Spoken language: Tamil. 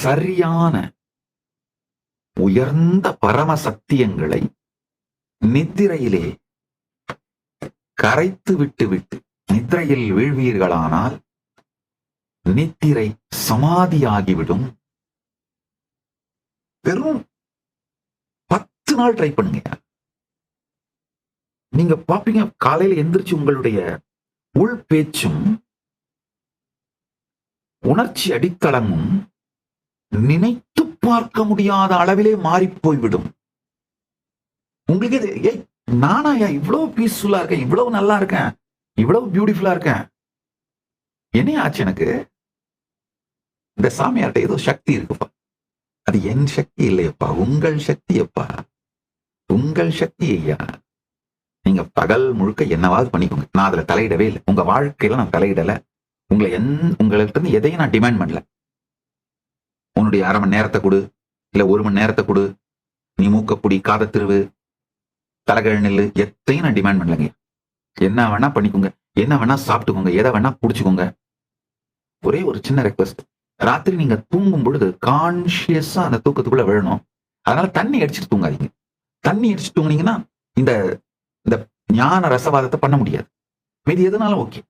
சரியான உயர்ந்த பரம சத்தியங்களை நித்திரையிலே கரைத்து விட்டு நித்திரையில் வீழ்வீர்களானால் நித்திரை சமாதியாகிவிடும். வெறும் 10 நாள் ட்ரை பண்ணுங்க. நீங்க பாப்பீங்க, காலையில எந்திரிச்சு உங்களுடைய உள் பேச்சும் உணர்ச்சி அடித்தளமும் நினைத்து பார்க்க முடியாத அளவிலே மாறி போய்விடும். உங்களுக்கு நானா இவ்வளவு பீஸ்ஃபுல்லா இருக்கேன், இவ்வளவு நல்லா இருக்கேன், இவ்வளவு பியூட்டிஃபுல்லா இருக்கேன், என்ன ஆச்சு எனக்கு? இந்த சாமியார்ட்ட ஏதோ சக்தி இருக்குப்பா. அது என் சக்தி இல்லையப்பா, உங்கள் சக்தி அப்பா, உங்கள் சக்தி ஐயா. நீங்க பகல் முழுக்க என்னவாவது பண்ணிக்கோங்க, நான் அதுல தலையிடவே இல்லை. உங்க வாழ்க்கையில நான் தலையிடல. உங்கள்கிட்ட இருந்து எதையும் நான் டிமாண்ட் பண்ணல. உன்னுடைய 1/2 மணி நேரத்தை கொடு, இல்ல 1 மணி நேரத்தை கொடு, நீ மூக்கப்புடி, காத திருவு, தலைகழ நெல்லு, எத்தையும் நான் டிமாண்ட் பண்ணலங்க. என்ன வேணா பண்ணிக்கோங்க, என்ன வேணா சாப்பிட்டுக்கோங்க, எதை வேணா புடிச்சுக்கோங்க. ஒரே ஒரு சின்ன ரெக்வஸ்ட், ராத்திரி நீங்க தூங்கும் பொழுது கான்சியஸா அந்த தூக்கத்துக்குள்ள விழணும். அதனால தண்ணி அடிச்சுட்டு தூங்காதீங்க. தண்ணி அடிச்சுட்டு தூங்குனீங்கன்னா இந்த ஞான ரசவாதத்தை பண்ண முடியாது. மீதி எதுனாலும் ஓகே.